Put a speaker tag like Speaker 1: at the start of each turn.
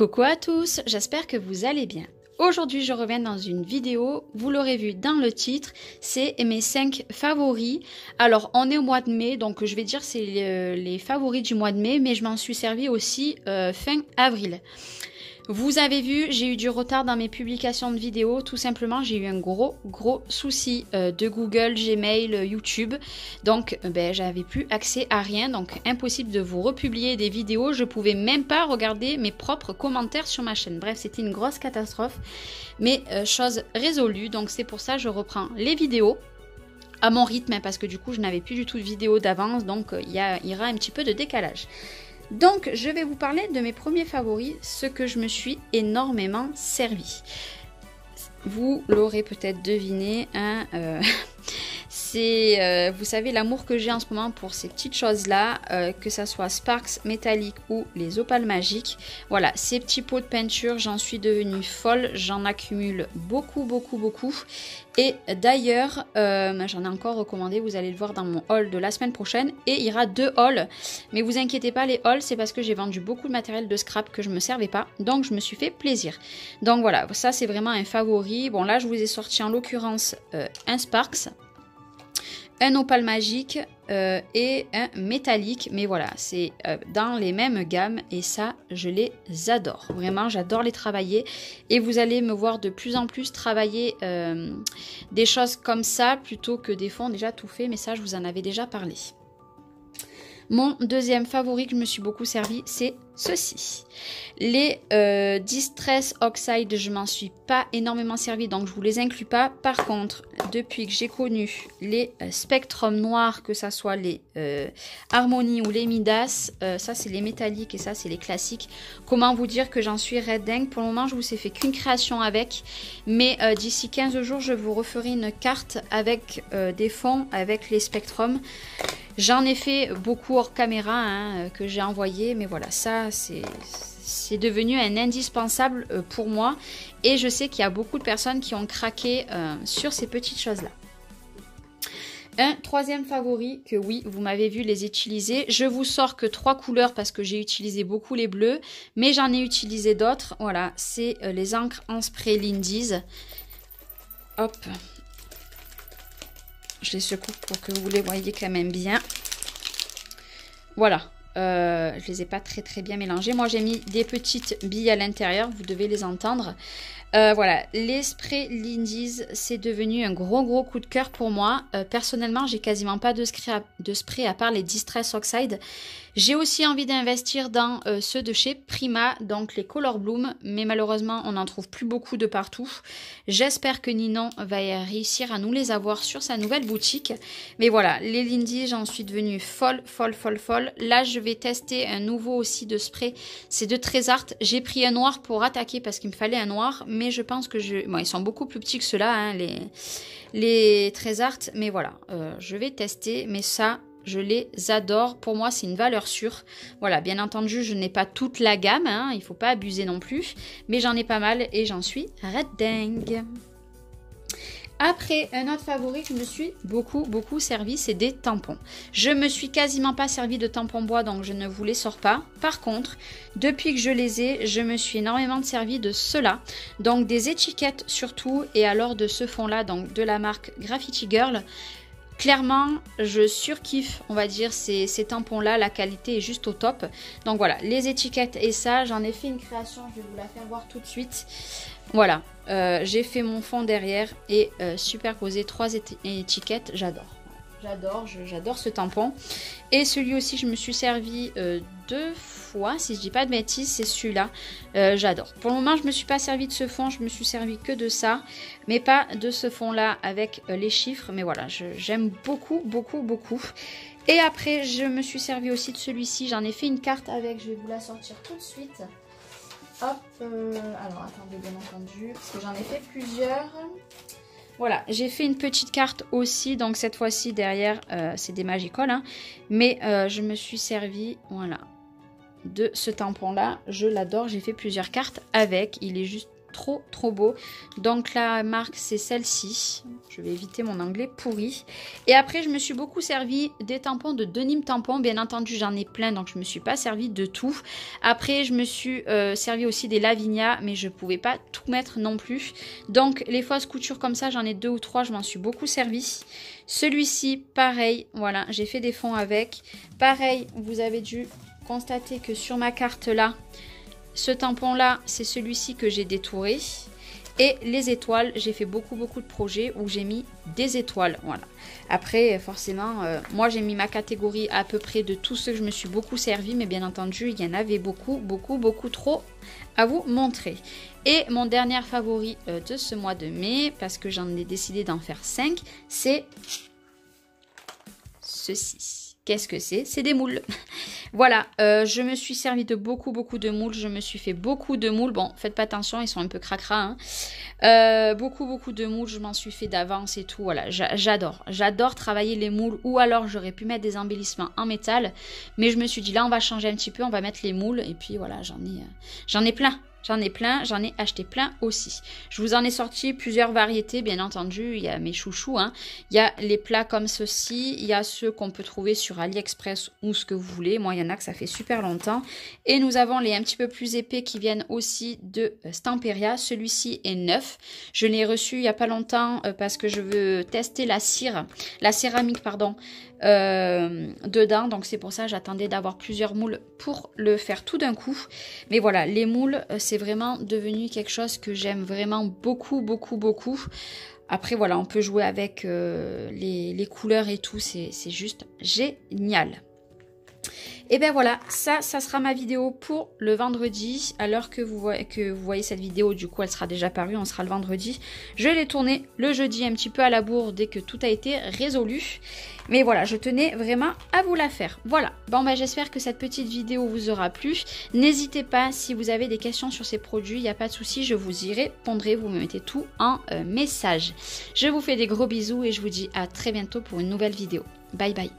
Speaker 1: Coucou à tous, j'espère que vous allez bien. Aujourd'hui, je reviens dans une vidéo, vous l'aurez vu dans le titre, c'est mes 5 favoris. Alors, on est au mois de mai, donc je vais dire c'est les favoris du mois de mai, mais je m'en suis servi aussi fin avril. Vous avez vu, j'ai eu du retard dans mes publications de vidéos, tout simplement j'ai eu un gros souci de Google, Gmail, YouTube, donc j'avais plus accès à rien, donc impossible de vous republier des vidéos, je pouvais même pas regarder mes propres commentaires sur ma chaîne. Bref, c'était une grosse catastrophe, mais chose résolue, donc c'est pour ça que je reprends les vidéos à mon rythme, parce que du coup je n'avais plus du tout de vidéos d'avance, donc il y aura un petit peu de décalage. Donc, je vais vous parler de mes premiers favoris, ce que je me suis énormément servi. Vous l'aurez peut-être deviné, hein, c'est, vous savez, l'amour que j'ai en ce moment pour ces petites choses-là, que ça soit Sparks métalliques ou les opales magiques. Voilà, ces petits pots de peinture, j'en suis devenue folle, j'en accumule beaucoup. Et d'ailleurs, j'en ai encore recommandé, vous allez le voir dans mon haul de la semaine prochaine. Et il y aura 2 hauls, mais vous inquiétez pas, les hauls, c'est parce que j'ai vendu beaucoup de matériel de scrap que je me servais pas. Donc, je me suis fait plaisir. Donc voilà, ça c'est vraiment un favori. Bon, là, je vous ai sorti en l'occurrence un Sparks, un opale magique et un métallique, mais voilà, c'est dans les mêmes gammes et ça, je les adore. Vraiment, j'adore les travailler et vous allez me voir de plus en plus travailler des choses comme ça plutôt que des fonds déjà tout faits, mais ça, je vous en avais déjà parlé. Mon deuxième favori que je me suis beaucoup servi, c'est ceci. Les Distress Oxide, je m'en suis pas énormément servi, donc je vous les inclus pas. Par contre, depuis que j'ai connu les Spectrum noirs, que ça soit les Harmony ou les Midas, ça c'est les métalliques et ça c'est les classiques. Comment vous dire que j'en suis red dingue. Pour le moment, je vous ai fait qu'une création avec, mais d'ici 15 jours, je vous referai une carte avec des fonds avec les Spectrum. J'en ai fait beaucoup hors caméra hein, que j'ai envoyé, mais voilà, ça c'est devenu un indispensable pour moi. Et je sais qu'il y a beaucoup de personnes qui ont craqué sur ces petites choses-là. Un troisième favori que oui, vous m'avez vu les utiliser. Je vous sors que 3 couleurs parce que j'ai utilisé beaucoup les bleus, mais j'en ai utilisé d'autres. Voilà, c'est les encres en spray Lindy's. Hop. Je les secoue pour que vous les voyez quand même bien. Voilà. Je les ai pas très bien mélangés. Moi, j'ai mis des petites billes à l'intérieur. Vous devez les entendre. Voilà. Les sprays Lindy's, c'est devenu un gros coup de cœur pour moi. Personnellement, j'ai quasiment pas de spray à part les Distress Oxide. J'ai aussi envie d'investir dans ceux de chez Prima, donc les Color Bloom, mais malheureusement, on n'en trouve plus beaucoup de partout. J'espère que Ninon va réussir à nous les avoir sur sa nouvelle boutique. Mais voilà, les Lindy, j'en suis devenue folle. Là, je vais tester un nouveau aussi de spray, c'est de Trésart. J'ai pris un noir pour attaquer parce qu'il me fallait un noir, mais je pense que bon, ils sont beaucoup plus petits que ceux-là, hein, les Trésart, mais voilà, je vais tester, mais ça... je les adore. Pour moi, c'est une valeur sûre. Voilà, bien entendu, je n'ai pas toute la gamme. Hein, il ne faut pas abuser non plus. Mais j'en ai pas mal et j'en suis red dingue. Après, un autre favori que je me suis beaucoup servi, c'est des tampons. Je me suis quasiment pas servi de tampons bois, donc je ne vous les sors pas. Par contre, depuis que je les ai, je me suis énormément servi de ceux-là. Donc des étiquettes surtout, et alors de ce fond-là, donc de la marque Graffiti Girl. Clairement, je surkiffe, on va dire, ces tampons-là. La qualité est juste au top. Donc voilà, les étiquettes et ça, j'en ai fait une création. Je vais vous la faire voir tout de suite. Voilà, j'ai fait mon fond derrière et superposé 3 étiquettes. J'adore. J'adore ce tampon. Et celui aussi, je me suis servi 2 fois, si je dis pas de bêtises, c'est celui-là. J'adore. Pour le moment, je me suis pas servi de ce fond, je me suis servi que de ça, mais pas de ce fond-là avec les chiffres. Mais voilà, j'aime beaucoup. Et après, je me suis servi aussi de celui-ci. J'en ai fait une carte avec, je vais vous la sortir tout de suite. Hop, alors attendez, bien entendu, parce que j'en ai fait plusieurs. Voilà, j'ai fait une petite carte aussi, donc cette fois-ci derrière, c'est des Magical, hein, mais je me suis servi, voilà, de ce tampon-là. Je l'adore, j'ai fait plusieurs cartes avec, il est juste trop beau. Donc la marque c'est celle-ci. Je vais éviter mon anglais pourri. Et après je me suis beaucoup servi des tampons de Denim Tampon. Bien entendu j'en ai plein donc je me suis pas servi de tout. Après je me suis servi aussi des Lavinia mais je pouvais pas tout mettre non plus. Donc les fausses coutures comme ça j'en ai 2 ou 3, je m'en suis beaucoup servi. Celui-ci pareil, voilà, j'ai fait des fonds avec. Pareil, vous avez dû constater que sur ma carte là, ce tampon là c'est celui-ci que j'ai détouré. Et les étoiles, j'ai fait beaucoup de projets où j'ai mis des étoiles, voilà. Après forcément moi j'ai mis ma catégorie à peu près de tous ceux que je me suis beaucoup servi, mais bien entendu il y en avait beaucoup trop à vous montrer. Et mon dernier favori de ce mois de mai, parce que j'en ai décidé d'en faire 5, c'est ceci. Qu'est-ce que c'est? C'est des moules. Voilà, je me suis servi de beaucoup de moules. Je me suis fait beaucoup de moules. Bon, faites pas attention, ils sont un peu cracra. Hein. Beaucoup de moules, je m'en suis fait d'avance et tout. Voilà, j'adore. J'adore travailler les moules. Ou alors, j'aurais pu mettre des embellissements en métal. Mais je me suis dit, là, on va changer un petit peu. On va mettre les moules. Et puis, voilà, j'en ai plein. J'en ai acheté plein aussi. Je vous en ai sorti plusieurs variétés, bien entendu. Il y a mes chouchous, hein. Il y a les plats comme ceci. Il y a ceux qu'on peut trouver sur AliExpress ou ce que vous voulez. Moi, il y en a que ça fait super longtemps. Et nous avons les un petit peu plus épais qui viennent aussi de Stamperia. Celui-ci est neuf. Je l'ai reçu il n'y a pas longtemps parce que je veux tester la céramique, pardon. Dedans, donc c'est pour ça j'attendais d'avoir plusieurs moules pour le faire tout d'un coup. Mais voilà, les moules c'est vraiment devenu quelque chose que j'aime vraiment beaucoup. Après voilà, on peut jouer avec les couleurs et tout, c'est juste génial. Et bien voilà, ça sera ma vidéo pour le vendredi. À l'heure que vous voyez cette vidéo, du coup elle sera déjà parue, on sera le vendredi. Je l'ai tournée le jeudi un petit peu à la bourre dès que tout a été résolu. Mais voilà, je tenais vraiment à vous la faire. Voilà, bon ben j'espère que cette petite vidéo vous aura plu. N'hésitez pas, si vous avez des questions sur ces produits, il n'y a pas de souci, je vous y répondrai. Vous me mettez tout en message. Je vous fais des gros bisous et je vous dis à très bientôt pour une nouvelle vidéo. Bye bye.